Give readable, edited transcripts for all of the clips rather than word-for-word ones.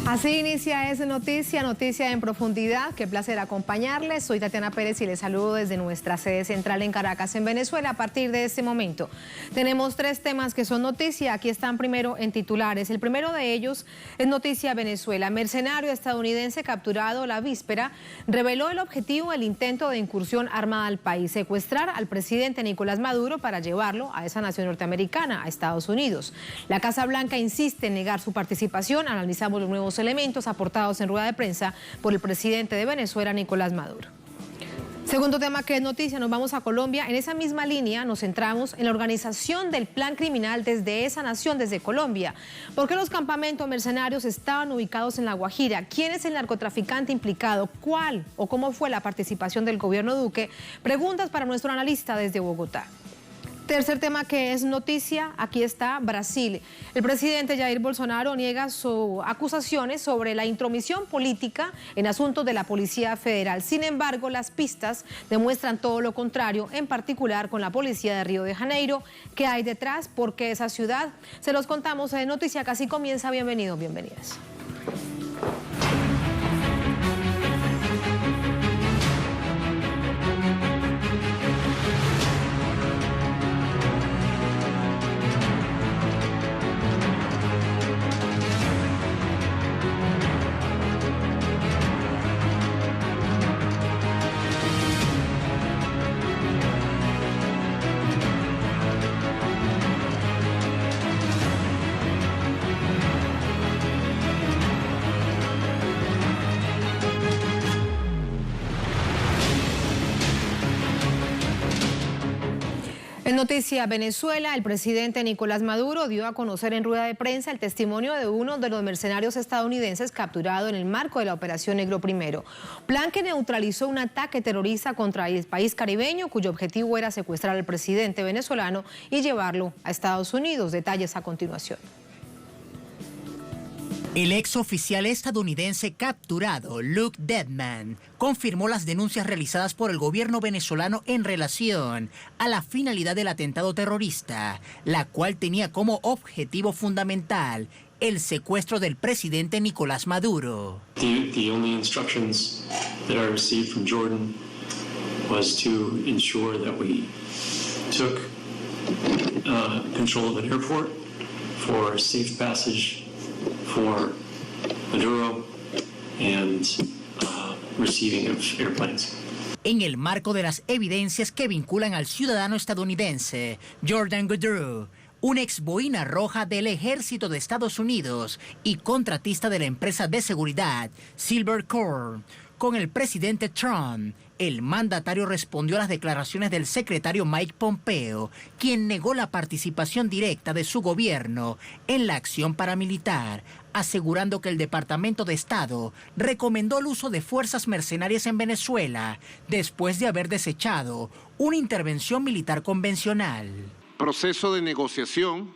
Así inicia Es Noticia, Noticia en Profundidad. Qué placer acompañarles. Soy Tatiana Pérez y les saludo desde nuestra sede central en Caracas, en Venezuela. A partir de este momento tenemos tres temas que son noticia. Aquí están primero en titulares. El primero de ellos es noticia Venezuela. Mercenario estadounidense capturado la víspera reveló el objetivo del intento de incursión armada al país: secuestrar al presidente Nicolás Maduro para llevarlo a esa nación norteamericana, a Estados Unidos. La Casa Blanca insiste en negar su participación. Analizamos los nuevos elementos aportados en rueda de prensa por el presidente de Venezuela, Nicolás Maduro. Segundo tema que es noticia, nos vamos a Colombia. En esa misma línea nos centramos en la organización del plan criminal desde esa nación, desde Colombia. ¿Por qué los campamentos mercenarios estaban ubicados en La Guajira? ¿Quién es el narcotraficante implicado? ¿Cuál o cómo fue la participación del gobierno Duque? Preguntas para nuestro analista desde Bogotá. Tercer tema que es noticia, aquí está Brasil. El presidente Jair Bolsonaro niega sus acusaciones sobre la intromisión política en asuntos de la Policía Federal. Sin embargo, las pistas demuestran todo lo contrario, en particular con la Policía de Río de Janeiro. ¿Qué hay detrás? ¿Por qué esa ciudad? Se los contamos en Noticia, que así comienza. Bienvenidos, bienvenidas. En Noticia Venezuela, el presidente Nicolás Maduro dio a conocer en rueda de prensa el testimonio de uno de los mercenarios estadounidenses capturado en el marco de la Operación Negro Primero, plan que neutralizó un ataque terrorista contra el país caribeño, cuyo objetivo era secuestrar al presidente venezolano y llevarlo a Estados Unidos. Detalles a continuación. El ex oficial estadounidense capturado, Luke Dedman, confirmó las denuncias realizadas por el gobierno venezolano en relación a la finalidad del atentado terrorista, la cual tenía como objetivo fundamental el secuestro del presidente Nicolás Maduro. The only instructions that I received from Jordan was to ensure that we took control of an airport for safe passage for Maduro and receiving of airplanes. En el marco de las evidencias que vinculan al ciudadano estadounidense Jordan Goodrue, un ex boina roja del ejército de Estados Unidos y contratista de la empresa de seguridad Silver Corp, con el presidente Trump, el mandatario respondió a las declaraciones del secretario Mike Pompeo, quien negó la participación directa de su gobierno en la acción paramilitar, asegurando que el Departamento de Estado recomendó el uso de fuerzas mercenarias en Venezuela después de haber desechado una intervención militar convencional. Proceso de negociación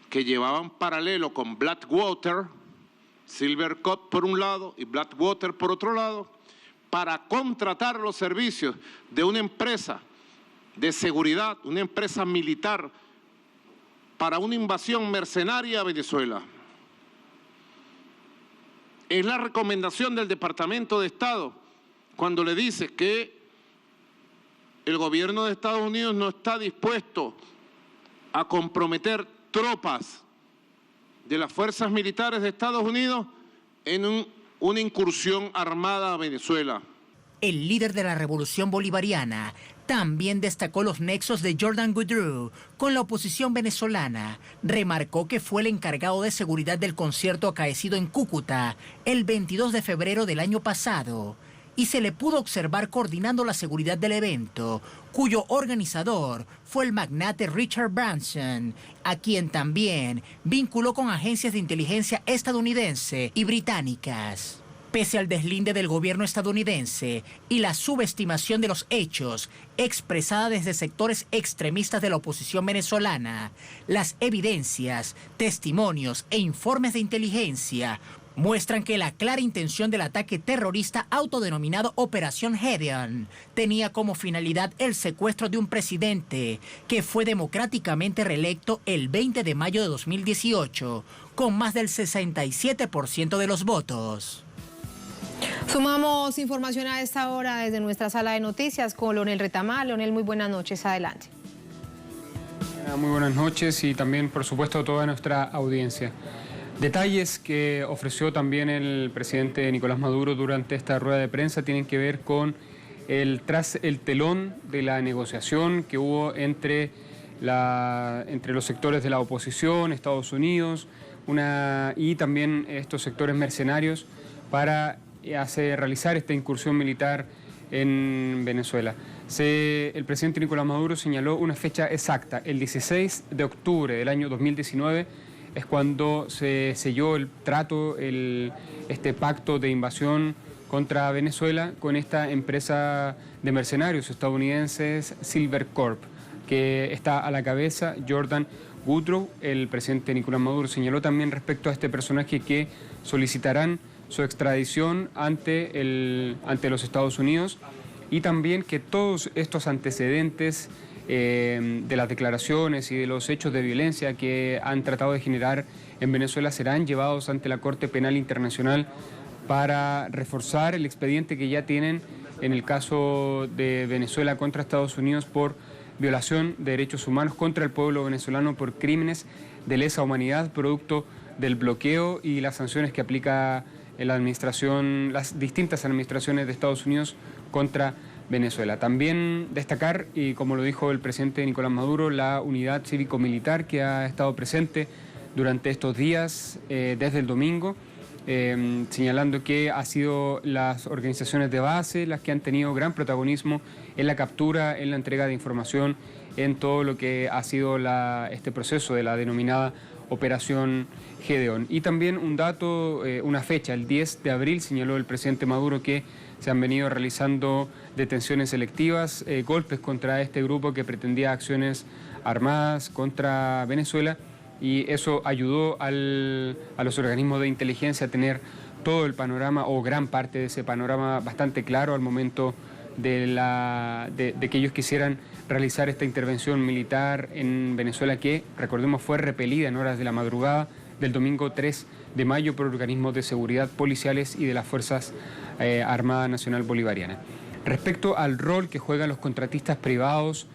que llevaban paralelo con Blackwater, Silver Corp por un lado y Blackwater por otro lado, para contratar los servicios de una empresa de seguridad, una empresa militar, para una invasión mercenaria a Venezuela. Es la recomendación del Departamento de Estado cuando le dice que el gobierno de Estados Unidos no está dispuesto a comprometer tropas de las fuerzas militares de Estados Unidos en una incursión armada a Venezuela. El líder de la revolución bolivariana también destacó los nexos de Jordan Goodrue con la oposición venezolana. Remarcó que fue el encargado de seguridad del concierto acaecido en Cúcuta el 22 de febrero del año pasado y se le pudo observar coordinando la seguridad del evento, cuyo organizador fue el magnate Richard Branson, a quien también vinculó con agencias de inteligencia estadounidense y británicas. Pese al deslinde del gobierno estadounidense y la subestimación de los hechos expresada desde sectores extremistas de la oposición venezolana, las evidencias, testimonios e informes de inteligencia muestran que la clara intención del ataque terrorista autodenominado Operación Gedeon tenía como finalidad el secuestro de un presidente que fue democráticamente reelecto el 20 de mayo de 2018 con más del 67% de los votos. Sumamos información a esta hora desde nuestra sala de noticias con Leonel Retamal. Leonel, muy buenas noches, adelante. Muy buenas noches y también, por supuesto, a toda nuestra audiencia. Detalles que ofreció también el presidente Nicolás Maduro durante esta rueda de prensa tienen que ver con tras el telón de la negociación que hubo entre los sectores de la oposición, Estados Unidos, y también estos sectores mercenarios para realizar esta incursión militar en Venezuela. El presidente Nicolás Maduro señaló una fecha exacta, el 16 de octubre del año 2019, es cuando se selló el trato, este pacto de invasión contra Venezuela con esta empresa de mercenarios estadounidenses Silver Corp, que está a la cabeza Jordan Woodrow. El presidente Nicolás Maduro señaló también respecto a este personaje que solicitarán su extradición ante los Estados Unidos y también que todos estos antecedentes de las declaraciones y de los hechos de violencia que han tratado de generar en Venezuela serán llevados ante la Corte Penal Internacional para reforzar el expediente que ya tienen en el caso de Venezuela contra Estados Unidos por violación de derechos humanos contra el pueblo venezolano por crímenes de lesa humanidad producto del bloqueo y las sanciones que aplica las distintas administraciones de Estados Unidos contra Venezuela. También destacar, y como lo dijo el presidente Nicolás Maduro, la unidad cívico-militar que ha estado presente durante estos días, desde el domingo, señalando que ha sido las organizaciones de base las que han tenido gran protagonismo en la captura, en la entrega de información, en todo lo que ha sido este proceso de la denominada Operación Gedeon. Y también un dato, una fecha, el 10 de abril, señaló el presidente Maduro que se han venido realizando detenciones selectivas, golpes contra este grupo que pretendía acciones armadas contra Venezuela, y eso ayudó a los organismos de inteligencia a tener todo el panorama o gran parte de ese panorama bastante claro al momento de que ellos quisieran realizar esta intervención militar en Venezuela que, recordemos, fue repelida en horas de la madrugada del domingo 3 de mayo por organismos de seguridad policiales y de las Fuerzas Armadas Nacional Bolivariana. Respecto al rol que juegan los contratistas privados,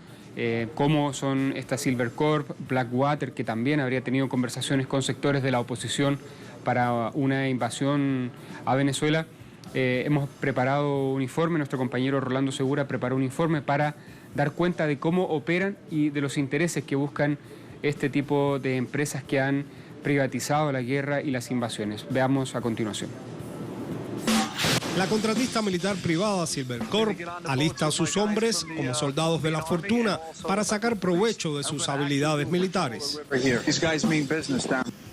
como son esta Silver Corp, Blackwater, que también habría tenido conversaciones con sectores de la oposición para una invasión a Venezuela, hemos preparado un informe, nuestro compañero Rolando Segura preparó un informe para dar cuenta de cómo operan y de los intereses que buscan este tipo de empresas que han privatizado la guerra y las invasiones. Veamos a continuación. La contratista militar privada Silver Corp alista a sus hombres como soldados de la fortuna para sacar provecho de sus habilidades militares.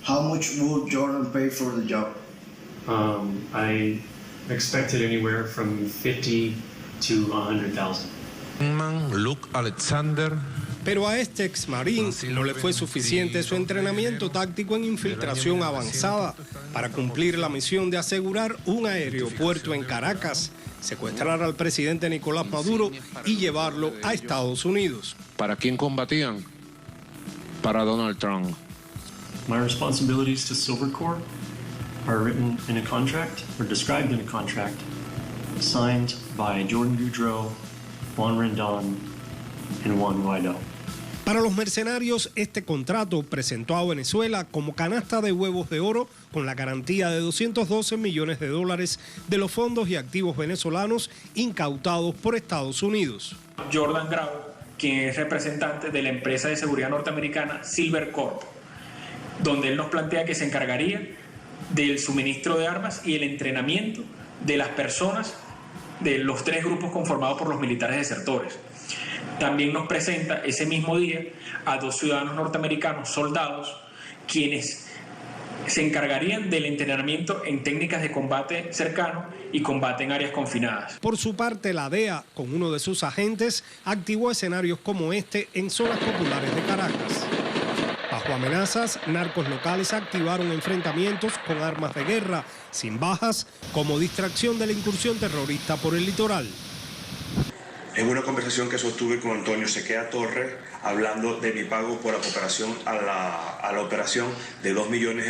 How much would Jordan pay for the job? I expected anywhere from 50 to 100,000. Luke Alexander. Pero a este exmarín no le fue suficiente su entrenamiento táctico en infiltración avanzada para cumplir la misión de asegurar un aeropuerto en Caracas, secuestrar al presidente Nicolás Maduro y llevarlo a Estados Unidos. ¿Para quién combatían? Para Donald Trump. My responsibilities to Silver Corp are written in a contract, or described in a contract, signed by Jordan Woodrow, Juan Rendon, and Juan Guaidó. Para los mercenarios, este contrato presentó a Venezuela como canasta de huevos de oro con la garantía de $212 millones de los fondos y activos venezolanos incautados por Estados Unidos. Jordan Grau, quien es representante de la empresa de seguridad norteamericana Silver Corp, donde él nos plantea que se encargaría del suministro de armas y el entrenamiento de las personas de los tres grupos conformados por los militares desertores. También nos presenta ese mismo día a 2 ciudadanos norteamericanos, soldados, quienes se encargarían del entrenamiento en técnicas de combate cercano y combate en áreas confinadas. Por su parte, la DEA, con uno de sus agentes, activó escenarios como este en zonas populares de Caracas. Bajo Bajo amenazas, narcos locales activaron enfrentamientos con armas de guerra, sin bajas, como distracción de la incursión terrorista por el litoral. En una conversación que sostuve con Antonio Sequea Torres, hablando de mi pago por la cooperación a la operación de $2 millones,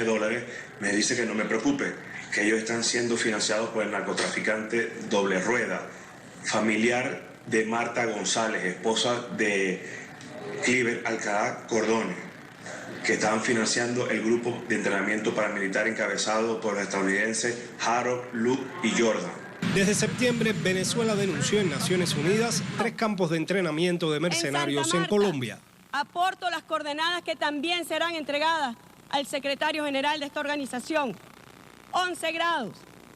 me dice que no me preocupe, que ellos están siendo financiados por el narcotraficante Doble Rueda, familiar de Marta González, esposa de Cliver Alcalá Cordone, que estaban financiando el grupo de entrenamiento paramilitar encabezado por los estadounidenses Harold, Luke y Jordan. Desde septiembre, Venezuela denunció en Naciones Unidas 3 campos de entrenamiento de mercenarios en Colombia. Aporto las coordenadas que también serán entregadas al secretario general de esta organización. 11 grados,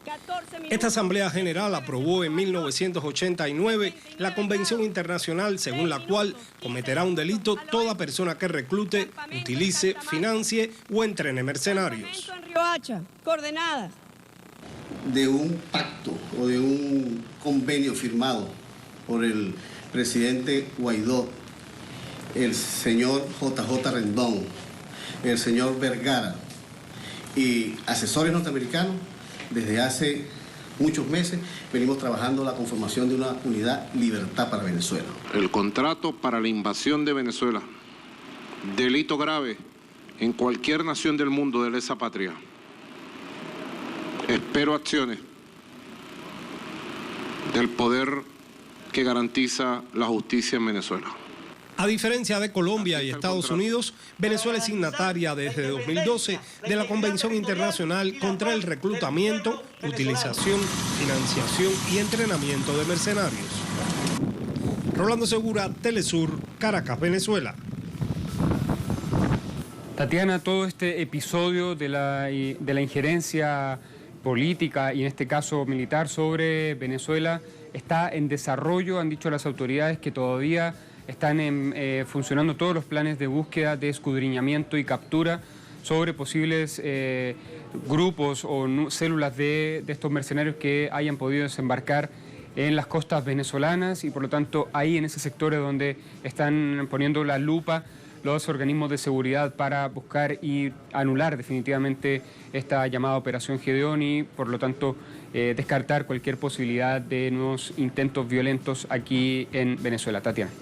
14 minutos. Esta Asamblea General aprobó en 1989 la Convención Internacional según la cual cometerá un delito toda persona que reclute, utilice, financie o entrene mercenarios. En Riohacha, coordenadas. De un pacto o de un convenio firmado por el presidente Guaidó, el señor JJ Rendón, el señor Vergara y asesores norteamericanos, desde hace muchos meses venimos trabajando la conformación de una unidad Libertad para Venezuela. El contrato para la invasión de Venezuela, delito grave en cualquier nación del mundo de lesa patria. Espero acciones del poder que garantiza la justicia en Venezuela. A diferencia de Colombia y Estados Unidos, Venezuela es signataria desde 2012 de la Convención Internacional contra el Reclutamiento, Utilización, Financiación y Entrenamiento de Mercenarios. Rolando Segura, Telesur, Caracas, Venezuela. Tatiana, todo este episodio de la injerencia política y en este caso militar sobre Venezuela está en desarrollo. Han dicho las autoridades que todavía están funcionando todos los planes de búsqueda, de escudriñamiento y captura sobre posibles grupos o células de estos mercenarios que hayan podido desembarcar en las costas venezolanas, y por lo tanto ahí en ese sector es donde están poniendo la lupa los organismos de seguridad para buscar y anular definitivamente esta llamada Operación Gedeón y por lo tanto descartar cualquier posibilidad de nuevos intentos violentos aquí en Venezuela. Tatiana.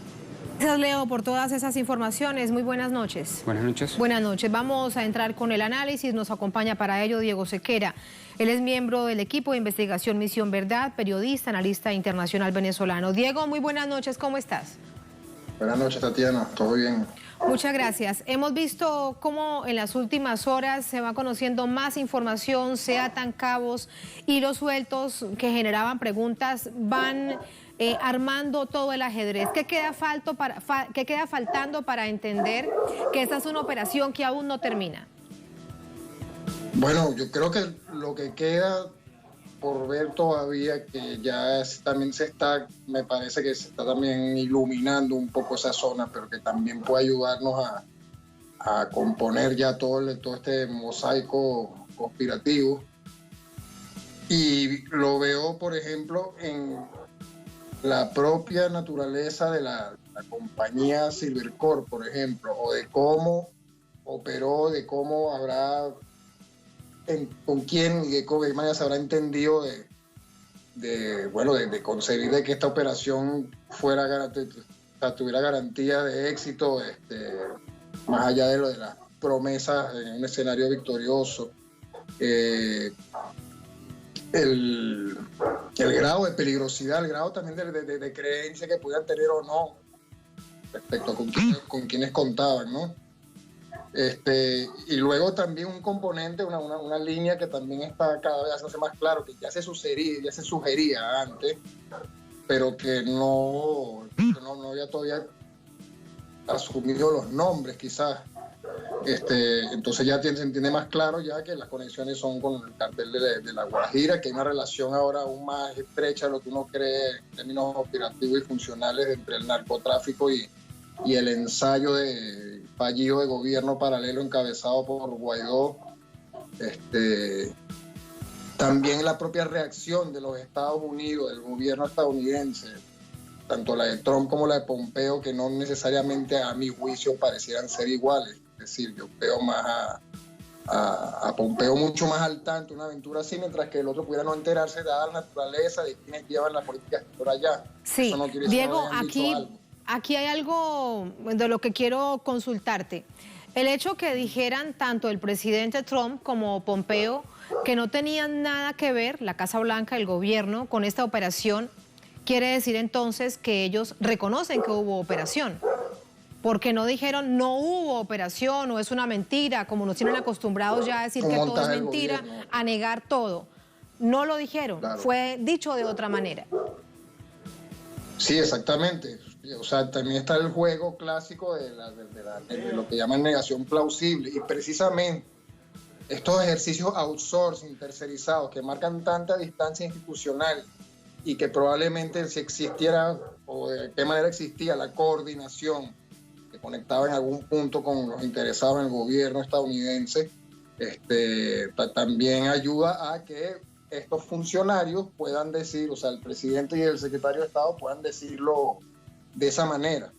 Gracias, Leo, por todas esas informaciones. Muy buenas noches. Buenas noches. Buenas noches. Vamos a entrar con el análisis. Nos acompaña para ello Diego Sequera. Él es miembro del equipo de investigación Misión Verdad, periodista, analista internacional venezolano. Diego, muy buenas noches. ¿Cómo estás? Buenas noches, Tatiana. ¿Todo bien? Muchas gracias. Hemos visto cómo en las últimas horas se va conociendo más información, se atan cabos, hilos sueltos que generaban preguntas, van armando todo el ajedrez. ¿Qué queda faltando para entender que esta es una operación que aún no termina? Bueno, yo creo que lo que queda por ver todavía, que ya también me parece que se está también iluminando un poco esa zona, pero que también puede ayudarnos a componer ya todo este mosaico conspirativo. Y lo veo, por ejemplo, en la propia naturaleza de la compañía Silvercorp, por ejemplo, o de cómo operó, de cómo habrá, con quién y de qué manera se habrá entendido de concebir de que esta operación tuviera garantía de éxito, más allá de lo de las promesas en un escenario victorioso. El grado de peligrosidad, el grado también de creencia que pudieran tener o no respecto a con quienes contaban, ¿no? Y luego también un componente, una línea que también está cada vez haciéndose más claro, que ya se sugería antes, pero que no había todavía asumido los nombres, quizás. Entonces ya se entiende más claro ya que las conexiones son con el cartel de La Guajira, que hay una relación ahora aún más estrecha de lo que uno cree en términos operativos y funcionales entre el narcotráfico y el ensayo fallido de gobierno paralelo encabezado por Guaidó. También la propia reacción de los Estados Unidos, del gobierno estadounidense, tanto la de Trump como la de Pompeo, que no necesariamente a mi juicio parecieran ser iguales. decir, yo veo más a Pompeo mucho más al tanto de una aventura así, mientras que el otro pudiera no enterarse dada la naturaleza de quienes llevan la política exterior allá. Sí, eso no quiere decir Diego, que no hayan dicho aquí hay algo de lo que quiero consultarte. El hecho que dijeran tanto el presidente Trump como Pompeo que no tenían nada que ver, la Casa Blanca, el gobierno, con esta operación, quiere decir entonces que ellos reconocen que hubo operación. Porque no dijeron no hubo operación o es una mentira, como nos tienen acostumbrados ya a decir que todo es mentira, a negar todo. No lo dijeron, claro. Fue dicho de otra manera. Sí, exactamente. O sea, también está el juego clásico de lo que llaman negación plausible. Y precisamente estos ejercicios outsourcing, tercerizados, que marcan tanta distancia institucional y que probablemente si existiera o de qué manera existía la coordinación que conectaba en algún punto con los interesados en el gobierno estadounidense, también ayuda a que estos funcionarios puedan decir, o sea, el presidente y el secretario de Estado puedan decirlo de esa manera.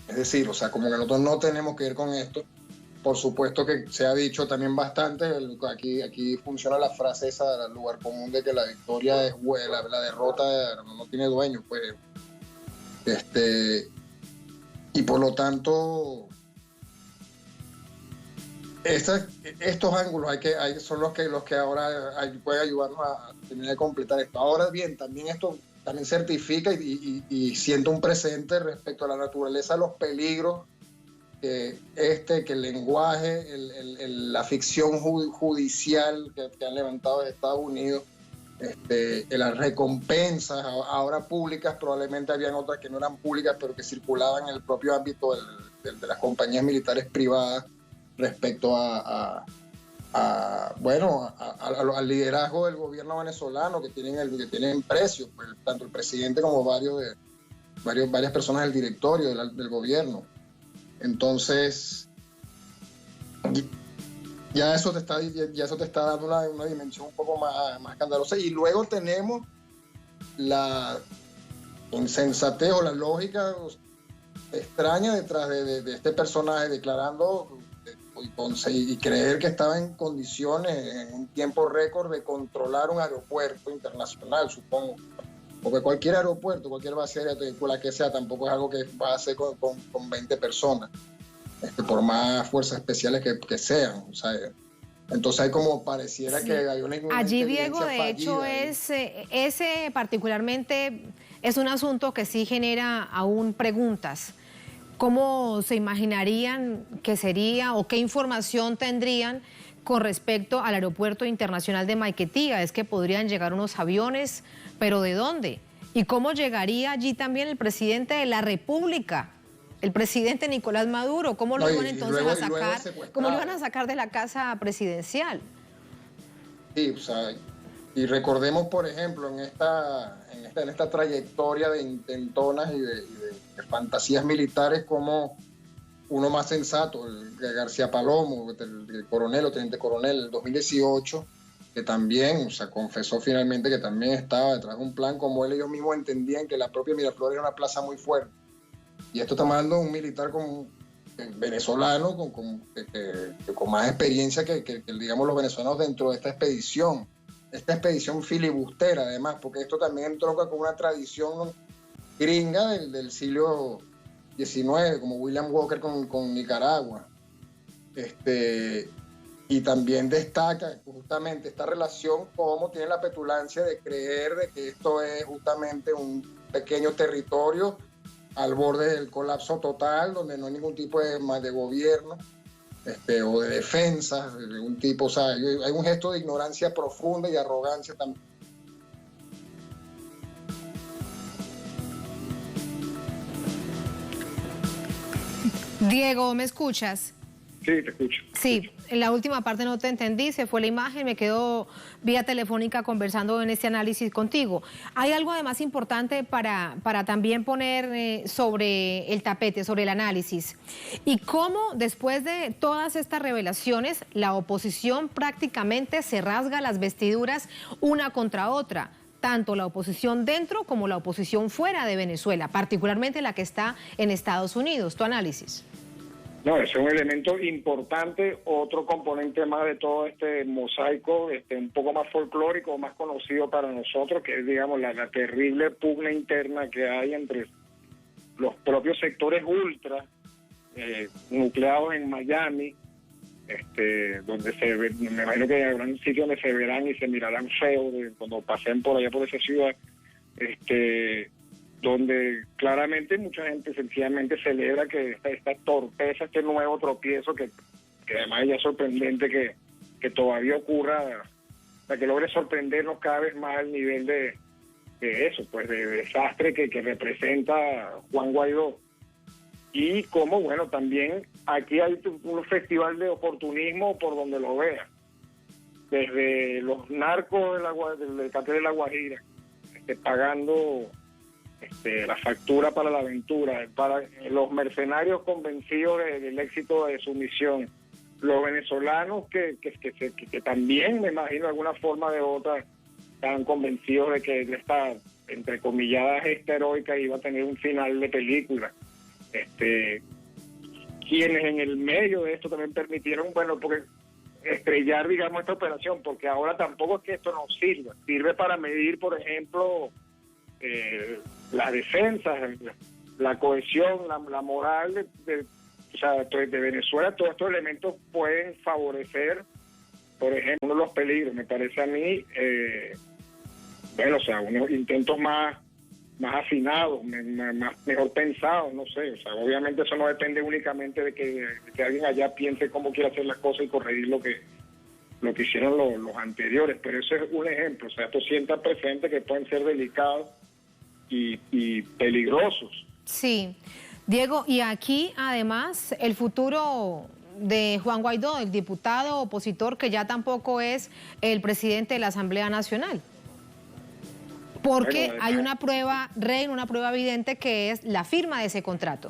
Es decir, o sea, como que nosotros no tenemos que ver con esto. Por supuesto que se ha dicho también bastante, aquí funciona la frase esa del lugar común de que la victoria es la derrota no tiene dueño, pues. Y por lo tanto, estos ángulos son los que ahora pueden ayudarnos a tener que completar esto. Ahora bien, también esto también certifica y siente un precedente respecto a la naturaleza de los peligros que el lenguaje, la ficción judicial que han levantado de Estados Unidos, las recompensas ahora públicas, probablemente habían otras que no eran públicas, pero que circulaban en el propio ámbito de las compañías militares privadas respecto al liderazgo del gobierno venezolano que tienen precios, pues, tanto el presidente como varias personas del directorio del gobierno. Entonces, ya eso te está dando una dimensión un poco más escandalosa. Y luego tenemos la insensatez o la lógica extraña detrás de este personaje declarando y creer que estaba en condiciones en un tiempo récord de controlar un aeropuerto internacional, supongo. Porque cualquier aeropuerto, cualquier base aérea, la que sea, tampoco es algo que va a hacer con 20 personas, por más fuerzas especiales que sean. O sea, entonces hay como pareciera que hay una allí, Diego, de fallida, hecho, ese particularmente es un asunto que sí genera aún preguntas. ¿Cómo se imaginarían que sería o qué información tendrían con respecto al aeropuerto internacional de Maiquetía? Es que podrían llegar unos aviones, pero ¿de dónde? ¿Y cómo llegaría allí también el presidente de la República, el presidente Nicolás Maduro? ¿Cómo lo iban entonces a sacar? ¿Cómo lo iban a sacar de la casa presidencial? Sí, o sea, y recordemos, por ejemplo, en esta trayectoria de intentonas y de fantasías militares, como uno más sensato, el García Palomo, el coronel o teniente coronel, el 2018, que también, o sea, confesó finalmente que también estaba detrás de un plan, como ellos mismos entendían que la propia Miraflores era una plaza muy fuerte. Y esto estamos hablando de un militar venezolano con más experiencia que digamos los venezolanos dentro de esta expedición filibustera, además, porque esto también entronca con una tradición gringa del siglo XIX, como William Walker con Nicaragua. Y también destaca justamente esta relación, cómo tiene la petulancia de creer de que esto es justamente un pequeño territorio al borde del colapso total, donde no hay ningún tipo de gobierno o de defensa de ningún tipo. O sea, hay un gesto de ignorancia profunda y arrogancia también. Diego, ¿me escuchas? Sí, te escucho. Sí, en la última parte no te entendí, se fue la imagen, me quedo vía telefónica conversando en este análisis contigo. Hay algo además importante para también poner sobre el tapete, sobre el análisis. Y cómo después de todas estas revelaciones, la oposición prácticamente se rasga las vestiduras una contra otra. Tanto la oposición dentro como la oposición fuera de Venezuela, particularmente la que está en Estados Unidos. ¿Tu análisis? No, ese es un elemento importante, otro componente más de todo este mosaico, un poco más folclórico, más conocido para nosotros, que es, digamos, la terrible pugna interna que hay entre los propios sectores ultra, nucleados en Miami, donde me imagino que habrán sitios donde se verán y se mirarán feo cuando pasen por allá por esa ciudad, donde claramente mucha gente sencillamente celebra que esta torpeza, este nuevo tropiezo que además ya es sorprendente que todavía ocurra, que logre sorprendernos cada vez más al nivel de eso, pues de desastre que representa Juan Guaidó. Y como, bueno, también aquí hay un festival de oportunismo por donde lo vea, desde los narcos del cartel de La Guajira, pagando la factura para la aventura, para los mercenarios convencidos del éxito de su misión, los venezolanos que también, me imagino, de alguna forma de otra, estaban convencidos de que esta, entrecomillada, gesta heroica iba a tener un final de película. Quienes en el medio de esto también permitieron, bueno, porque estrellar, digamos, esta operación, porque ahora tampoco es que esto no sirve para medir, por ejemplo, la defensa, la cohesión, la moral de Venezuela. Todos estos elementos pueden favorecer, por ejemplo, los peligros. Me parece a mí, unos intentos más afinados, mejor pensados, no sé. Obviamente eso no depende únicamente de que alguien allá piense cómo quiere hacer las cosas y corregir lo que hicieron los anteriores, pero ese es un ejemplo. Esto sienta presente que pueden ser delicados y peligrosos. Sí. Diego, y aquí además el futuro de Juan Guaidó, el diputado opositor que ya tampoco es el presidente de la Asamblea Nacional. Porque hay una prueba, una prueba evidente que es la firma de ese contrato.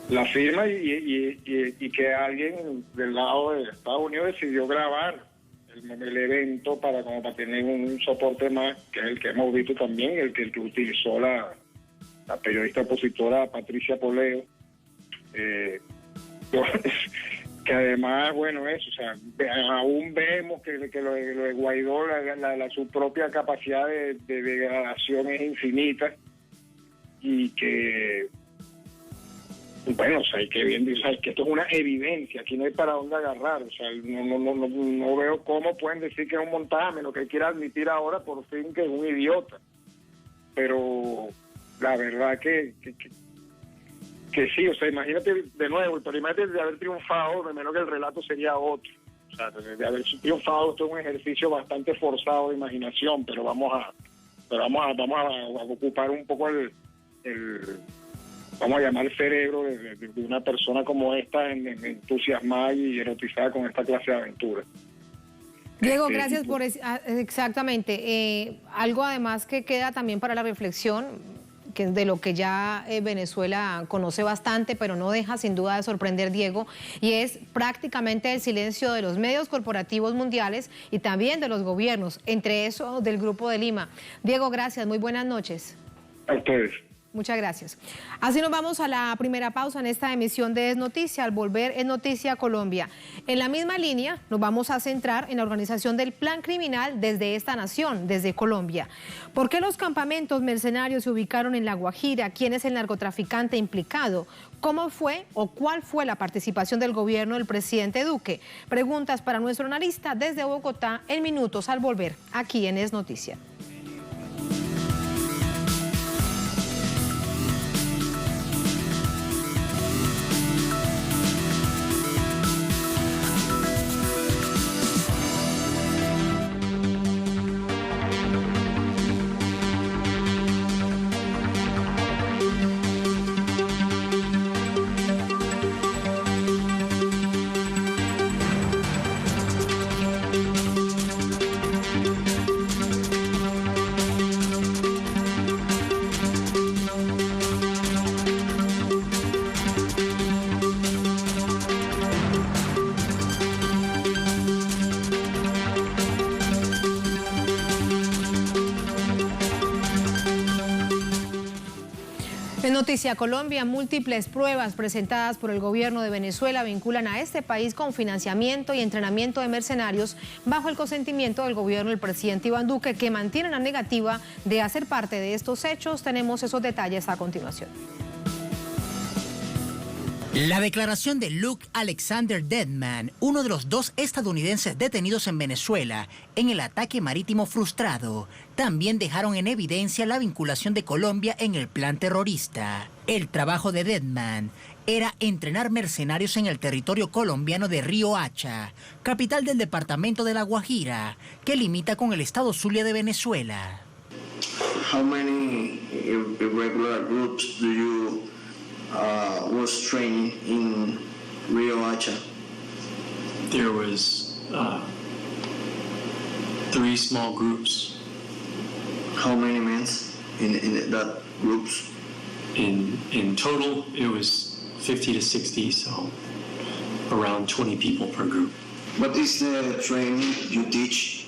La firma y que alguien del lado de Estados Unidos decidió grabar el evento para tener un soporte más, que es el que hemos visto también, el que utilizó la periodista opositora Patricia Poleo, que además, bueno, aún vemos que lo de Guaidó, su propia capacidad de degradación es infinita, y que, bueno, hay que bien, que esto es una evidencia, aquí no hay para dónde agarrar, no veo cómo pueden decir que es un montaje, lo que él quiera admitir ahora por fin que es un idiota, pero la verdad que sí, imagínate de nuevo, pero imagínate de haber triunfado, de menos que el relato sería otro, de haber triunfado. Esto es un ejercicio bastante forzado de imaginación, pero vamos a ocupar un poco vamos a llamar el cerebro de una persona como esta, entusiasmada y erotizada con esta clase de aventura. Diego, gracias por exactamente. Algo además que queda también para la reflexión, que de lo que ya Venezuela conoce bastante, pero no deja sin duda de sorprender, Diego, y es prácticamente el silencio de los medios corporativos mundiales y también de los gobiernos, entre eso del Grupo de Lima. Diego, gracias, muy buenas noches. A ustedes. Muchas gracias. Así nos vamos a la primera pausa en esta emisión de Es Noticia. Al volver, Es Noticia Colombia. En la misma línea nos vamos a centrar en la organización del plan criminal desde esta nación, desde Colombia. ¿Por qué los campamentos mercenarios se ubicaron en La Guajira? ¿Quién es el narcotraficante implicado? ¿Cómo fue o cuál fue la participación del gobierno del presidente Duque? Preguntas para nuestro analista desde Bogotá en minutos al volver, aquí en Es Noticia. En Noticia Colombia, múltiples pruebas presentadas por el gobierno de Venezuela vinculan a este país con financiamiento y entrenamiento de mercenarios bajo el consentimiento del gobierno del presidente Iván Duque, que mantiene la negativa de hacer parte de estos hechos. Tenemos esos detalles a continuación. La declaración de Luke Alexander Deadman, uno de los 2 estadounidenses detenidos en Venezuela en el ataque marítimo frustrado, también dejaron en evidencia la vinculación de Colombia en el plan terrorista. El trabajo de Deadman era entrenar mercenarios en el territorio colombiano de Río Hacha, capital del departamento de La Guajira, que limita con el estado Zulia de Venezuela. How many irregular groups do you was training in Rio Hacha? There was 3 small groups. How many men in that groups? In total, it was 50 to 60, so around 20 people per group. What is the training you teach?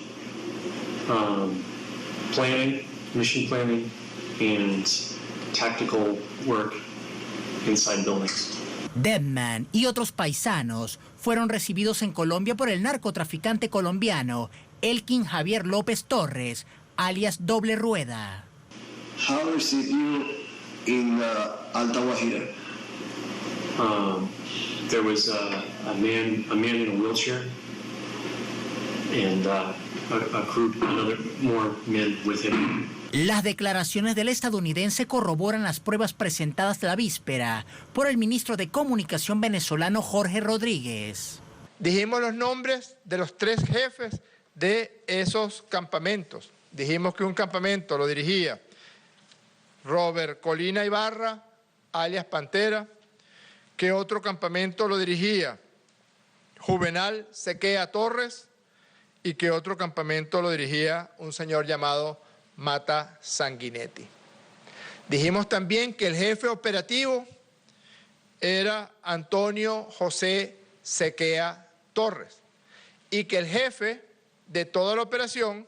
Planning, mission planning, and tactical work inside buildings. Deadman y otros paisanos fueron recibidos en Colombia por el narcotraficante colombiano Elkin Javier López Torres, alias Doble Rueda. How received you in Alta Guajira? There was a man in a wheelchair, and a group, more men with him. Las declaraciones del estadounidense corroboran las pruebas presentadas la víspera por el ministro de Comunicación venezolano Jorge Rodríguez. Dijimos los nombres de los 3 jefes de esos campamentos. Dijimos que un campamento lo dirigía Robert Colina Ibarra, alias Pantera, que otro campamento lo dirigía Juvenal Sequea Torres y que otro campamento lo dirigía un señor llamado Mata Sanguinetti. Dijimos también que el jefe operativo era Antonio José Sequea Torres y que el jefe de toda la operación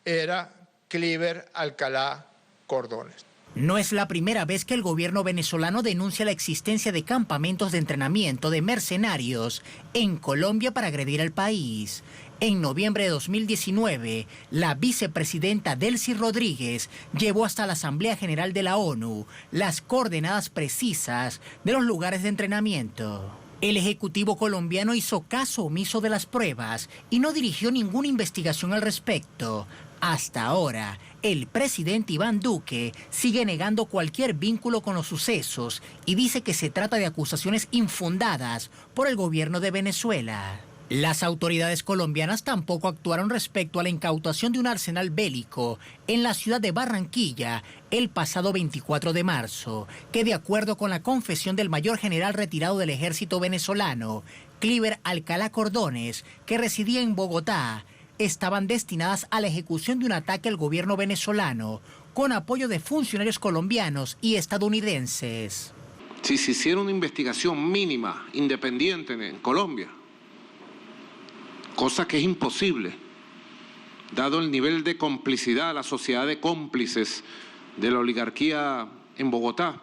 era Cliver Alcalá Cordones. No es la primera vez que el gobierno venezolano denuncia la existencia de campamentos de entrenamiento de mercenarios en Colombia para agredir al país. En noviembre de 2019, la vicepresidenta Delcy Rodríguez llevó hasta la Asamblea General de la ONU las coordenadas precisas de los lugares de entrenamiento. El Ejecutivo colombiano hizo caso omiso de las pruebas y no dirigió ninguna investigación al respecto. Hasta ahora, el presidente Iván Duque sigue negando cualquier vínculo con los sucesos y dice que se trata de acusaciones infundadas por el gobierno de Venezuela. Las autoridades colombianas tampoco actuaron respecto a la incautación de un arsenal bélico en la ciudad de Barranquilla el pasado 24 de marzo, que de acuerdo con la confesión del mayor general retirado del ejército venezolano, Cliver Alcalá Cordones, que residía en Bogotá, estaban destinadas a la ejecución de un ataque al gobierno venezolano con apoyo de funcionarios colombianos y estadounidenses. Si se hiciera una investigación mínima, independiente en Colombia, cosa que es imposible, dado el nivel de complicidad, la sociedad de cómplices de la oligarquía en Bogotá,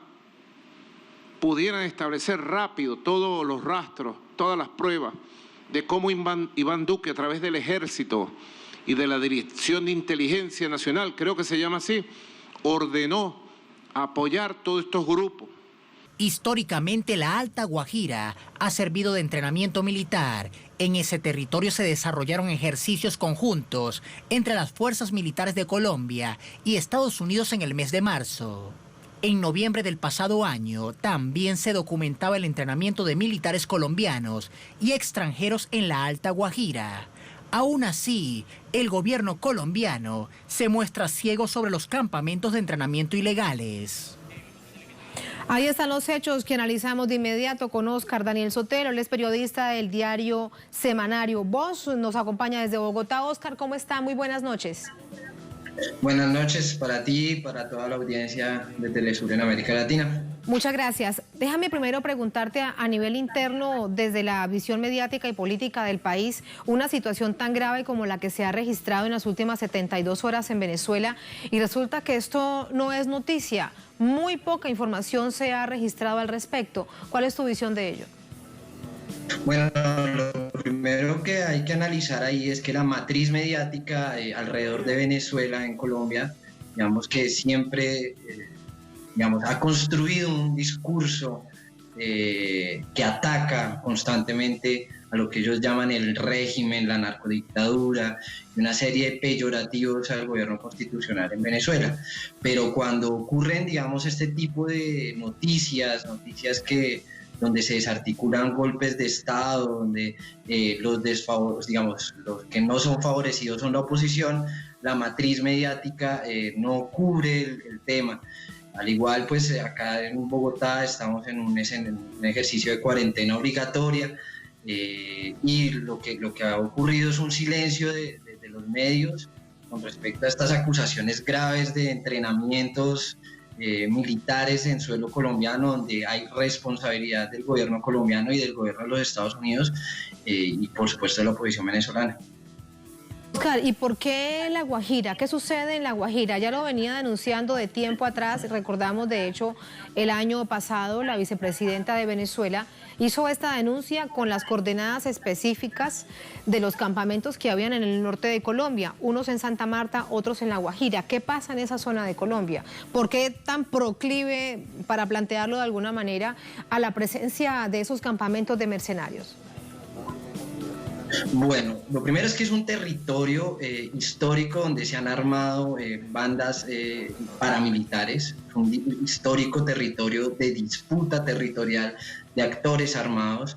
pudieran establecer rápido todos los rastros, todas las pruebas de cómo Iván Duque, a través del ejército y de la Dirección de Inteligencia Nacional, creo que se llama así, ordenó apoyar todos estos grupos. Históricamente, la Alta Guajira ha servido de entrenamiento militar. En ese territorio se desarrollaron ejercicios conjuntos entre las fuerzas militares de Colombia y Estados Unidos en el mes de marzo. En noviembre del pasado año también se documentaba el entrenamiento de militares colombianos y extranjeros en la Alta Guajira. Aún así, el gobierno colombiano se muestra ciego sobre los campamentos de entrenamiento ilegales. Ahí están los hechos que analizamos de inmediato con Oscar Daniel Sotelo. Él es periodista del diario semanario Voz. Nos acompaña desde Bogotá. Oscar, ¿cómo está? Muy buenas noches. Buenas noches para ti y para toda la audiencia de Telesur en América Latina. Muchas gracias. Déjame primero preguntarte a nivel interno, desde la visión mediática y política del país, una situación tan grave como la que se ha registrado en las últimas 72 horas en Venezuela, y resulta que esto no es noticia. Muy poca información se ha registrado al respecto. ¿Cuál es tu visión de ello? Bueno, lo primero que hay que analizar ahí es que la matriz mediática alrededor de Venezuela en Colombia, digamos que siempre ha construido un discurso que ataca constantemente a lo que ellos llaman el régimen, la narcodictadura, y una serie de peyorativos al gobierno constitucional en Venezuela. Pero cuando ocurren, este tipo de noticias donde se desarticulan golpes de Estado, donde los que no son favorecidos son la oposición, la matriz mediática no cubre el tema. Al igual, pues acá en Bogotá estamos en un ejercicio de cuarentena obligatoria, y lo que ha ocurrido es un silencio de los medios con respecto a estas acusaciones graves de entrenamientos militares en suelo colombiano, donde hay responsabilidad del gobierno colombiano y del gobierno de los Estados Unidos, y por supuesto de la oposición venezolana. Oscar, ¿y por qué La Guajira? ¿Qué sucede en La Guajira? Ya lo venía denunciando de tiempo atrás. Recordamos, de hecho, el año pasado la vicepresidenta de Venezuela hizo esta denuncia con las coordenadas específicas de los campamentos que habían en el norte de Colombia, unos en Santa Marta, otros en La Guajira. ¿Qué pasa en esa zona de Colombia? ¿Por qué tan proclive, para plantearlo de alguna manera, a la presencia de esos campamentos de mercenarios? Bueno, lo primero es que es un territorio histórico donde se han armado bandas paramilitares, un histórico territorio de disputa territorial de actores armados.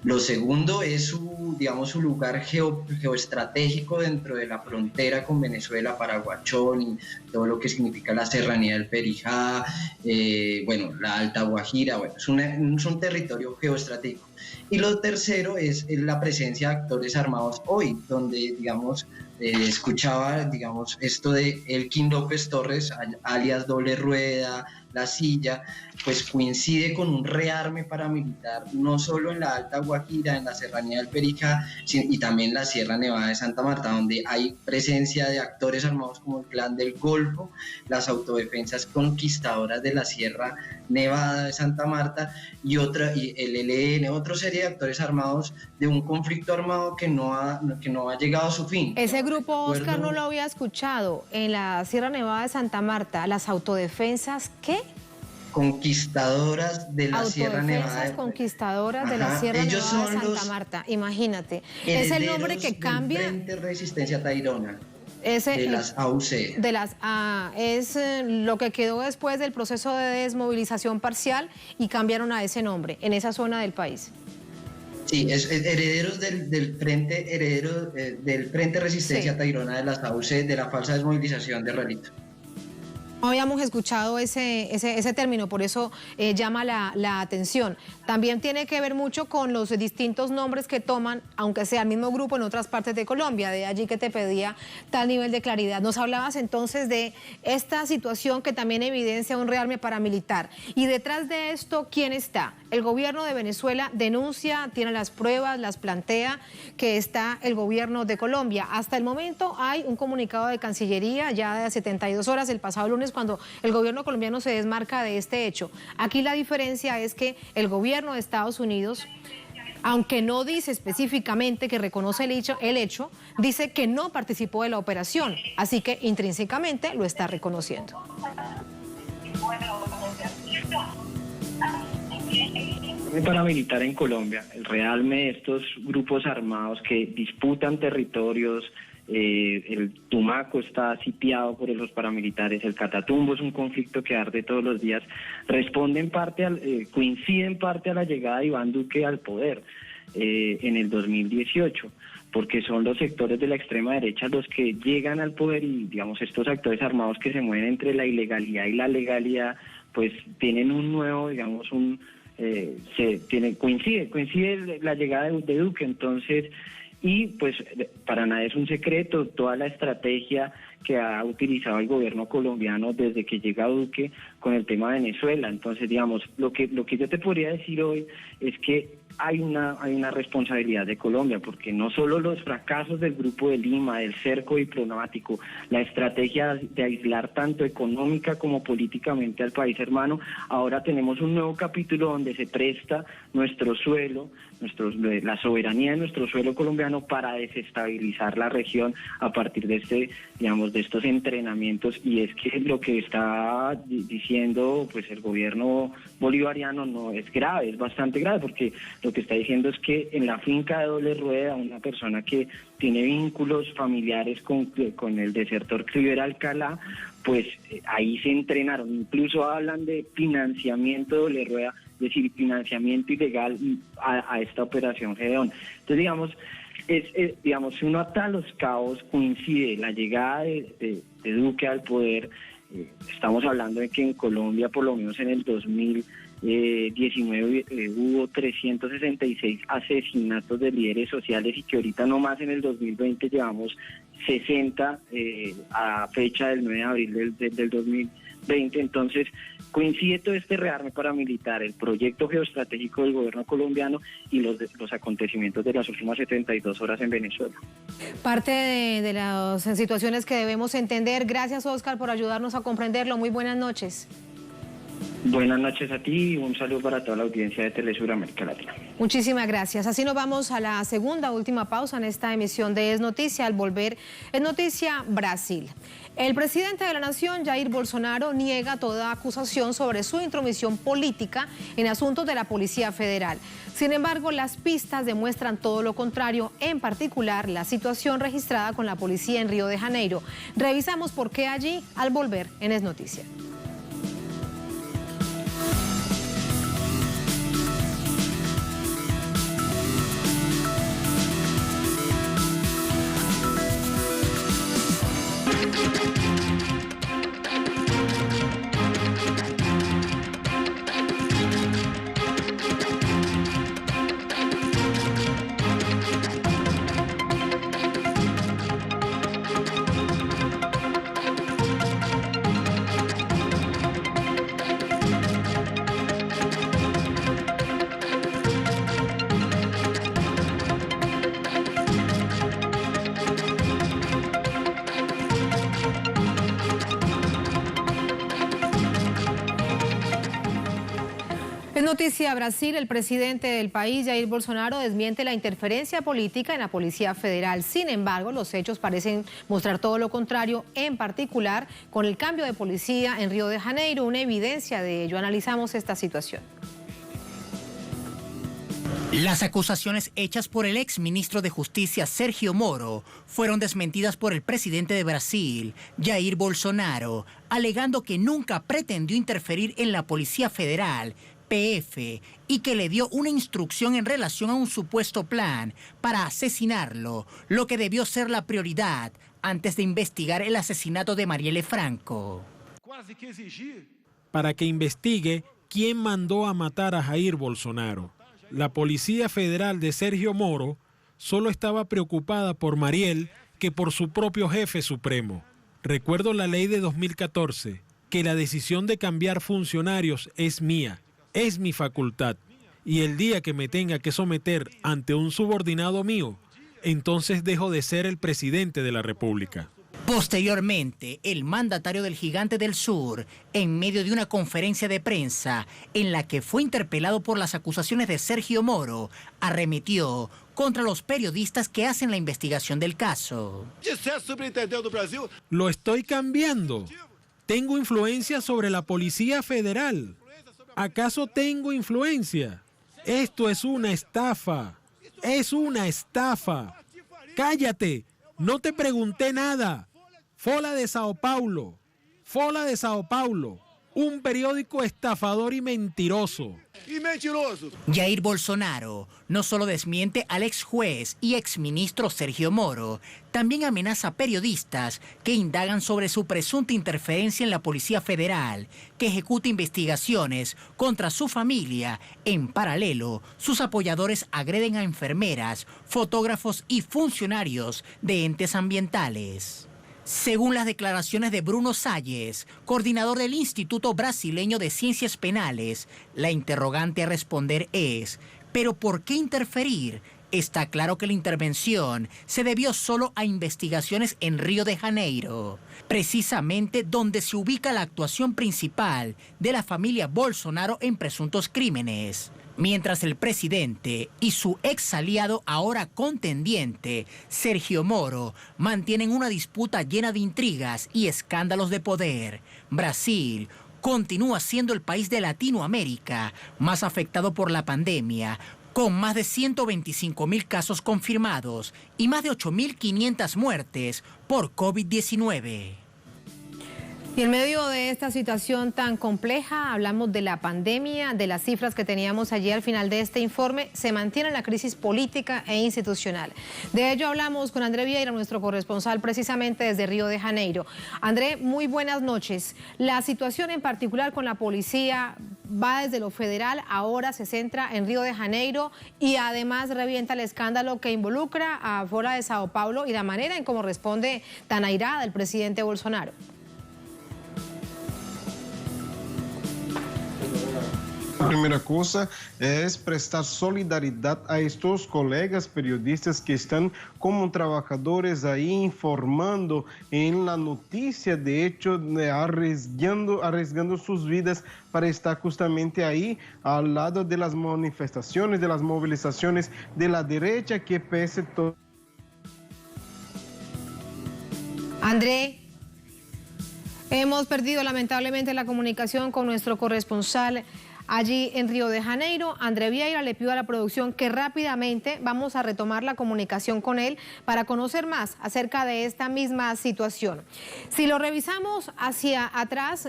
Lo segundo es su lugar geoestratégico dentro de la frontera con Venezuela, Paraguachón y todo lo que significa la serranía del Perijá, la Alta Guajira. Es un territorio geoestratégico. Y lo tercero es la presencia de actores armados hoy, donde, escuchaba, esto de Elkin López Torres, alias Doble Rueda, La Silla, pues coincide con un rearme paramilitar, no solo en la Alta Guajira, en la serranía del Perijá, y también la Sierra Nevada de Santa Marta, donde hay presencia de actores armados como el Clan del Golfo, las autodefensas conquistadoras de la Sierra Nevada de Santa Marta y el ELN, otra serie de actores armados de un conflicto armado que no ha llegado a su fin. Ese grupo, Oscar, no lo había escuchado. En la Sierra Nevada de Santa Marta, ¿las autodefensas qué? Conquistadoras de la Sierra Nevada. Conquistadoras de la Sierra Nevada de Santa Marta, imagínate. Es el nombre que cambia. Frente Resistencia Tayrona. De las AUC. Es lo que quedó después del proceso de desmovilización parcial y cambiaron a ese nombre en esa zona del país. Sí, es herederos del Frente Resistencia Tayrona de las AUC, de la falsa desmovilización de Relito. No habíamos escuchado ese término, por eso llama la atención. También tiene que ver mucho con los distintos nombres que toman, aunque sea el mismo grupo en otras partes de Colombia, de allí que te pedía tal nivel de claridad. Nos hablabas entonces de esta situación que también evidencia un rearme paramilitar. Y detrás de esto, ¿quién está? El gobierno de Venezuela denuncia, tiene las pruebas, las plantea, que está el gobierno de Colombia. Hasta el momento hay un comunicado de Cancillería ya de 72 horas, el pasado lunes, cuando el gobierno colombiano se desmarca de este hecho. Aquí la diferencia es que el gobierno de Estados Unidos, aunque no dice específicamente que reconoce el hecho, dice que no participó de la operación, así que intrínsecamente lo está reconociendo. El paramilitar en Colombia, el rearme de estos grupos armados que disputan territorios. El Tumaco está sitiado por los paramilitares, el Catatumbo es un conflicto que arde todos los días, coincide en parte a la llegada de Iván Duque al poder en el 2018, porque son los sectores de la extrema derecha los que llegan al poder y estos actores armados que se mueven entre la ilegalidad y la legalidad, pues tienen un nuevo, coincide la llegada de Duque, entonces. Y pues para nada es un secreto toda la estrategia que ha utilizado el gobierno colombiano desde que llega Duque con el tema de Venezuela. Entonces, digamos, lo que yo te podría decir hoy es que hay una responsabilidad de Colombia, porque no solo los fracasos del Grupo de Lima, del cerco diplomático, la estrategia de aislar tanto económica como políticamente al país hermano, ahora tenemos un nuevo capítulo donde se presta nuestro suelo, la soberanía de nuestro suelo colombiano para desestabilizar la región a partir de de estos entrenamientos. Y es que lo que está diciendo pues el gobierno bolivariano no es grave, es bastante grave, porque lo que está diciendo es que en la finca de Doble Rueda, una persona que tiene vínculos familiares con el desertor Cliver Alcalá, pues ahí se entrenaron. Incluso hablan de financiamiento de Doble Rueda, es decir, financiamiento ilegal a esta operación Gedeón. Entonces, digamos, si uno ata los cabos, coincide la llegada de Duque al poder. Estamos hablando de que en Colombia, por lo menos en el 2019, hubo 366 asesinatos de líderes sociales, y que ahorita nomás en el 2020 llevamos 60 a fecha del 9 de abril del 2020. Entonces, coincide todo este rearme paramilitar, el proyecto geoestratégico del gobierno colombiano y los acontecimientos de las últimas 72 horas en Venezuela. Parte de las situaciones que debemos entender. Gracias, Oscar, por ayudarnos a comprenderlo. Muy buenas noches. Buenas noches a ti y un saludo para toda la audiencia de Telesur América Latina. Muchísimas gracias. Así nos vamos a la segunda, última pausa en esta emisión de Es Noticia. Al volver, Es Noticia Brasil. El presidente de la Nación, Jair Bolsonaro, niega toda acusación sobre su intromisión política en asuntos de la Policía Federal. Sin embargo, las pistas demuestran todo lo contrario, en particular la situación registrada con la policía en Río de Janeiro. Revisamos por qué allí al volver en Es Noticia. Noticia Brasil, el presidente del país, Jair Bolsonaro, desmiente la interferencia política en la Policía Federal. Sin embargo, los hechos parecen mostrar todo lo contrario, en particular con el cambio de policía en Río de Janeiro. Una evidencia de ello. Analizamos esta situación. Las acusaciones hechas por el exministro de Justicia Sergio Moro fueron desmentidas por el presidente de Brasil, Jair Bolsonaro, alegando que nunca pretendió interferir en la Policía Federal, PF, y que le dio una instrucción en relación a un supuesto plan para asesinarlo, lo que debió ser la prioridad antes de investigar el asesinato de Marielle Franco. Para que investigue quién mandó a matar a Jair Bolsonaro. La Policía Federal de Sergio Moro solo estaba preocupada por Marielle que por su propio jefe supremo. Recuerdo la ley de 2014, que la decisión de cambiar funcionarios es mía. Es mi facultad, y el día que me tenga que someter ante un subordinado mío, entonces dejo de ser el presidente de la República. Posteriormente, el mandatario del Gigante del Sur, en medio de una conferencia de prensa en la que fue interpelado por las acusaciones de Sergio Moro, arremetió contra los periodistas que hacen la investigación del caso. Lo estoy cambiando. Tengo influencia sobre la Policía Federal. ¿Acaso tengo influencia? Esto es una estafa. Es una estafa. Cállate. No te pregunté nada. Folha de Sao Paulo. Folha de Sao Paulo. Un periódico estafador y mentiroso. Jair Bolsonaro no solo desmiente al ex juez y exministro Sergio Moro, también amenaza a periodistas que indagan sobre su presunta interferencia en la Policía Federal, que ejecuta investigaciones contra su familia. En paralelo, sus apoyadores agreden a enfermeras, fotógrafos y funcionarios de entes ambientales. Según las declaraciones de Bruno Salles, coordinador del Instituto Brasileño de Ciencias Penales, la interrogante a responder es, ¿pero por qué interferir? Está claro que la intervención se debió solo a investigaciones en Río de Janeiro, precisamente donde se ubica la actuación principal de la familia Bolsonaro en presuntos crímenes. Mientras el presidente y su ex aliado, ahora contendiente, Sergio Moro, mantienen una disputa llena de intrigas y escándalos de poder, Brasil continúa siendo el país de Latinoamérica más afectado por la pandemia, con más de 125.000 casos confirmados y más de 8.500 muertes por COVID-19. Y en medio de esta situación tan compleja, hablamos de la pandemia, de las cifras que teníamos allí al final de este informe, se mantiene la crisis política e institucional. De ello hablamos con André Vieira, nuestro corresponsal precisamente desde Río de Janeiro. André, muy buenas noches. La situación en particular con la policía va desde lo federal, ahora se centra en Río de Janeiro y además revienta el escándalo que involucra a Fora de Sao Paulo y la manera en cómo responde tan airada el presidente Bolsonaro. La primera cosa es prestar solidaridad a estos colegas periodistas que están como trabajadores ahí informando en la noticia, de hecho arriesgando sus vidas para estar justamente ahí al lado de las manifestaciones, de las movilizaciones de la derecha que pese todo. André, hemos perdido lamentablemente la comunicación con nuestro corresponsal allí en Río de Janeiro. André Vieira, le pido a la producción que rápidamente vamos a retomar la comunicación con él para conocer más acerca de esta misma situación. Si lo revisamos hacia atrás,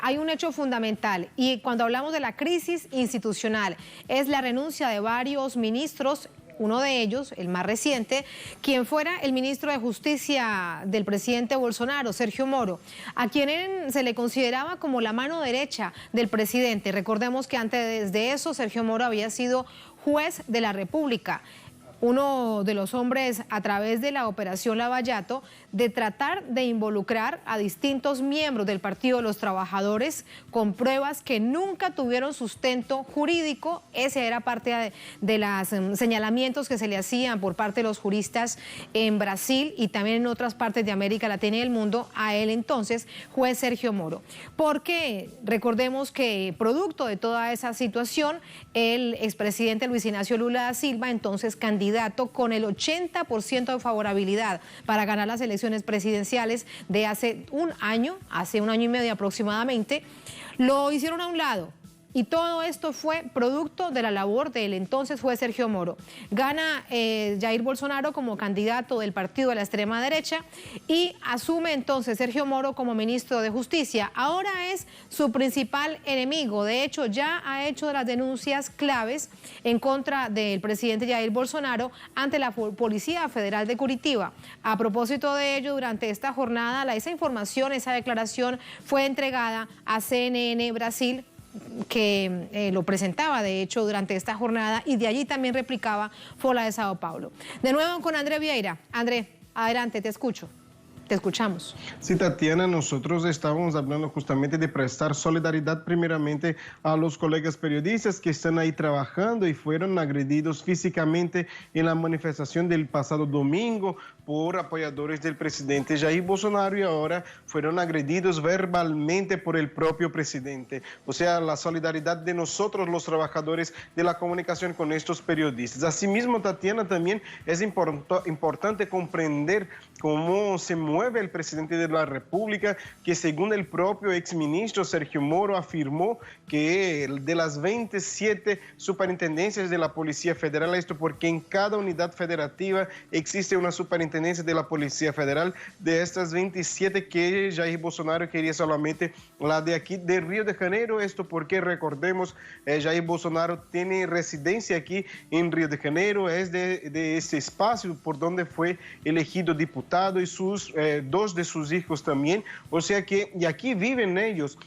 hay un hecho fundamental y cuando hablamos de la crisis institucional es la renuncia de varios ministros. Uno de ellos, el más reciente, quien fuera el ministro de Justicia del presidente Bolsonaro, Sergio Moro, a quien se le consideraba como la mano derecha del presidente. Recordemos que antes de eso, Sergio Moro había sido juez de la República. Uno de los hombres a través de la operación Lavallato de tratar de involucrar a distintos miembros del Partido de los Trabajadores con pruebas que nunca tuvieron sustento jurídico. Ese era parte de los señalamientos que se le hacían por parte de los juristas en Brasil y también en otras partes de América Latina y el mundo a él entonces, juez Sergio Moro. Porque recordemos que producto de toda esa situación, el expresidente Luis Ignacio Lula da Silva, entonces candidato con el 80% de favorabilidad para ganar las elecciones presidenciales de hace un año y medio aproximadamente, lo hicieron a un lado. Y todo esto fue producto de la labor del entonces juez Sergio Moro. Gana Jair Bolsonaro como candidato del partido de la extrema derecha y asume entonces Sergio Moro como ministro de Justicia. Ahora es su principal enemigo. De hecho, ya ha hecho las denuncias claves en contra del presidente Jair Bolsonaro ante la Policía Federal de Curitiba. A propósito de ello, durante esta jornada, esa información, esa declaración fue entregada a CNN Brasil, que lo presentaba de hecho durante esta jornada y de allí también replicaba Fora de Sao Paulo. De nuevo con André Vieira. André, adelante, te escucho. Te escuchamos. Sí, Tatiana, nosotros estábamos hablando justamente de prestar solidaridad primeramente a los colegas periodistas que están ahí trabajando y fueron agredidos físicamente en la manifestación del pasado domingo por apoyadores del presidente Jair Bolsonaro y ahora fueron agredidos verbalmente por el propio presidente. O sea, la solidaridad de nosotros, los trabajadores de la comunicación, con estos periodistas. Asimismo, Tatiana, también es importante comprender cómo se mueve el presidente de la República, que según el propio exministro Sergio Moro afirmó que de las 27 superintendencias de la Policía Federal, esto porque en cada unidad federativa existe una superintendencia de la Policía Federal, de estas 27 que Jair Bolsonaro quería solamente la de aquí de Río de Janeiro, esto porque recordemos, Jair Bolsonaro tiene residencia aquí en Río de Janeiro, es de ese espacio por donde fue elegido diputado y dos de sus hijos también, o sea que y aquí viven ellos.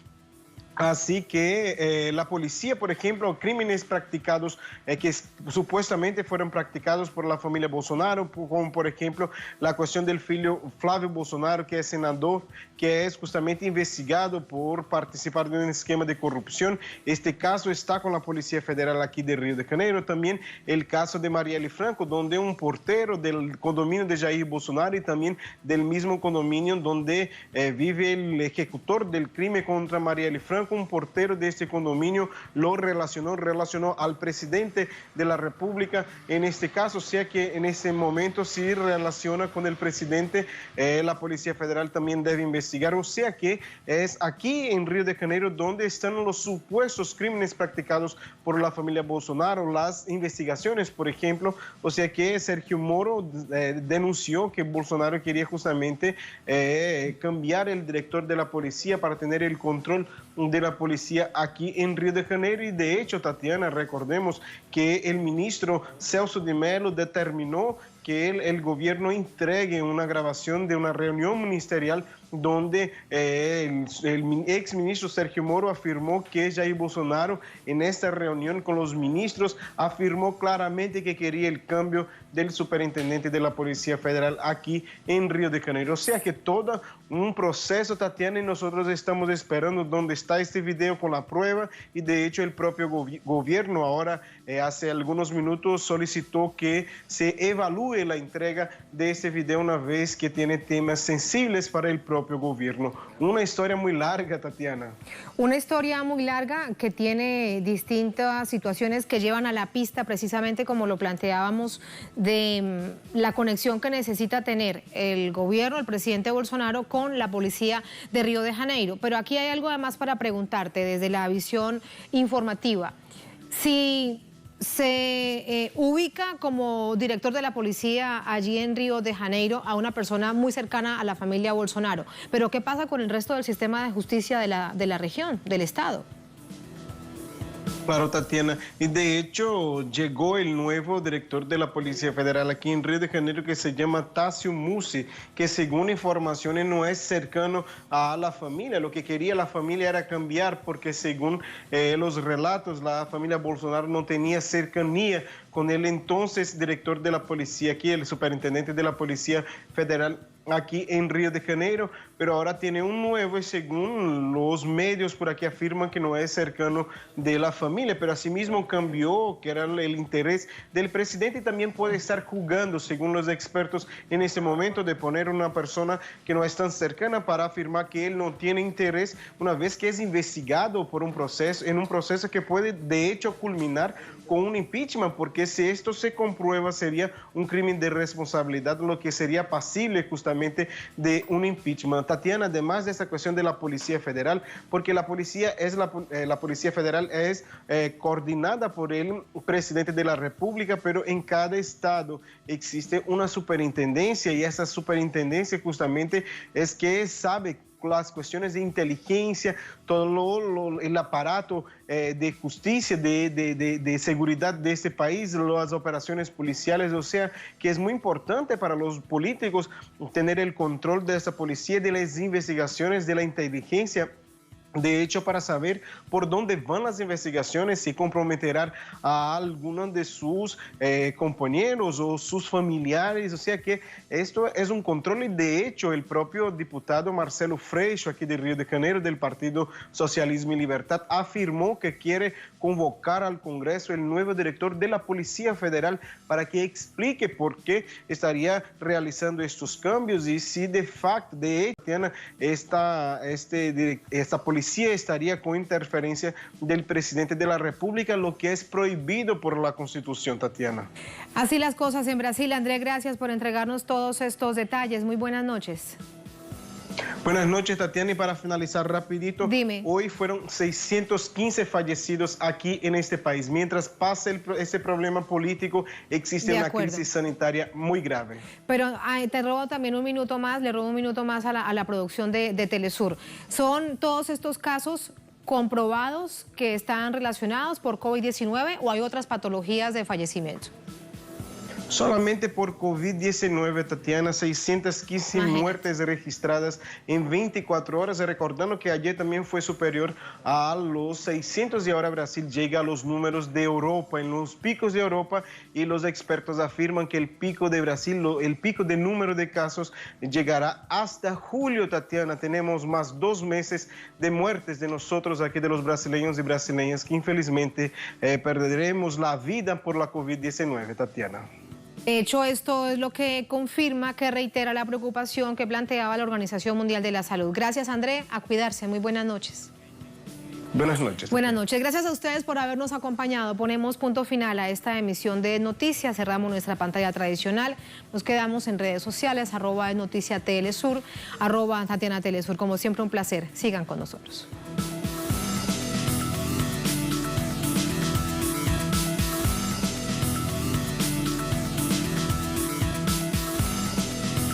Así que la policía, por ejemplo, crímenes practicados que supuestamente fueron practicados por la familia Bolsonaro, como por ejemplo la cuestión del filho Flávio Bolsonaro, que es senador, que es justamente investigado por participar de un esquema de corrupción. Este caso está con la Policía Federal aquí de Río de Janeiro. También el caso de Marielle Franco, donde un portero del condominio de Jair Bolsonaro y también del mismo condominio donde vive el ejecutor del crimen contra Marielle Franco, un portero de este condominio lo relacionó al presidente de la República en este caso, o sea que en ese momento sí relaciona con el presidente. La Policía Federal también debe investigar, o sea que es aquí en Río de Janeiro donde están los supuestos crímenes practicados por la familia Bolsonaro, las investigaciones, por ejemplo, o sea que Sergio Moro denunció que Bolsonaro quería justamente cambiar el director de la policía para tener el control de la policía aquí en Río de Janeiro. Y de hecho, Tatiana, recordemos que el ministro Celso de Mello determinó que el gobierno entregue una grabación de una reunión ministerial donde el exministro Sergio Moro afirmó que Jair Bolsonaro en esta reunión con los ministros afirmó claramente que quería el cambio del superintendente de la Policía Federal aquí en Río de Janeiro. O sea que todo un proceso, Tatiana, y nosotros estamos esperando dónde está este video con la prueba, y de hecho el propio gobierno ahora hace algunos minutos solicitó que se evalúe la entrega de este video una vez que tiene temas sensibles para el propio gobierno. Una historia muy larga, Tatiana. Una historia muy larga que tiene distintas situaciones que llevan a la pista, precisamente como lo planteábamos, de la conexión que necesita tener el gobierno, el presidente Bolsonaro, con la policía de Río de Janeiro. Pero aquí hay algo además para preguntarte desde la visión informativa. Si se ubica como director de la policía allí en Río de Janeiro a una persona muy cercana a la familia Bolsonaro, pero ¿qué pasa con el resto del sistema de justicia de la región, del estado? Claro, Tatiana, y de hecho llegó el nuevo director de la Policía Federal aquí en Río de Janeiro, que se llama Tássio Mussi, que según informaciones no es cercano a la familia. Lo que quería la familia era cambiar, porque según los relatos, la familia Bolsonaro no tenía cercanía con el entonces director de la policía aquí, el superintendente de la Policía Federal aquí en Río de Janeiro, pero ahora tiene un nuevo, y según los medios por aquí afirman que no es cercano de la familia, pero asimismo cambió, que era el interés del presidente, y también puede estar jugando, según los expertos en este momento, de poner una persona que no es tan cercana para afirmar que él no tiene interés, una vez que es investigado por un proceso, en un proceso que puede de hecho culminar con un impeachment, porque si esto se comprueba sería un crimen de responsabilidad, lo que sería pasible justamente de un impeachment. Tatiana, además de esta cuestión de la Policía Federal, porque la Policía Federal es coordinada por el presidente de la República, pero en cada estado existe una superintendencia, y esa superintendencia justamente es que sabe las cuestiones de inteligencia, todo el aparato de justicia, de seguridad de este país, las operaciones policiales, o sea que es muy importante para los políticos tener el control de esta policía, de las investigaciones, de la inteligencia. De hecho, para saber por dónde van las investigaciones, si comprometerán a alguno de sus compañeros o sus familiares. O sea que esto es un control, y de hecho el propio diputado Marcelo Freixo, aquí de Río de Janeiro, del Partido Socialismo y Libertad, afirmó que quiere convocar al Congreso el nuevo director de la Policía Federal para que explique por qué estaría realizando estos cambios, y si de facto, de hecho, esta policía estaría con interferencia del presidente de la República, lo que es prohibido por la Constitución, Tatiana. Así las cosas en Brasil. André, gracias por entregarnos todos estos detalles. Muy buenas noches. Buenas noches, Tatiana, y para finalizar rapidito, dime. Hoy fueron 615 fallecidos aquí en este país. Mientras pasa este problema político, existe una crisis sanitaria muy grave. Pero te robo también un minuto más, le robo un minuto más a la producción de Telesur. ¿Son todos estos casos comprobados que están relacionados por COVID-19 o hay otras patologías de fallecimiento? Solamente por COVID-19, Tatiana, 615 muertes registradas en 24 horas, recordando que ayer también fue superior a los 600 y ahora Brasil llega a los números de Europa, en los picos de Europa, y los expertos afirman que el pico de Brasil, el pico de número de casos llegará hasta julio, Tatiana. Tenemos más 2 meses de muertes de nosotros aquí, de los brasileños y brasileñas, que infelizmente perderemos la vida por la COVID-19, Tatiana. De hecho, esto es lo que confirma, que reitera la preocupación que planteaba la Organización Mundial de la Salud. Gracias, André. A cuidarse. Muy buenas noches. Buenas noches. Buenas noches. Gracias a ustedes por habernos acompañado. Ponemos punto final a esta emisión de Noticias. Cerramos nuestra pantalla tradicional. Nos quedamos en redes sociales, @Noticias Telesur, @Tatiana Telesur. Como siempre, un placer. Sigan con nosotros.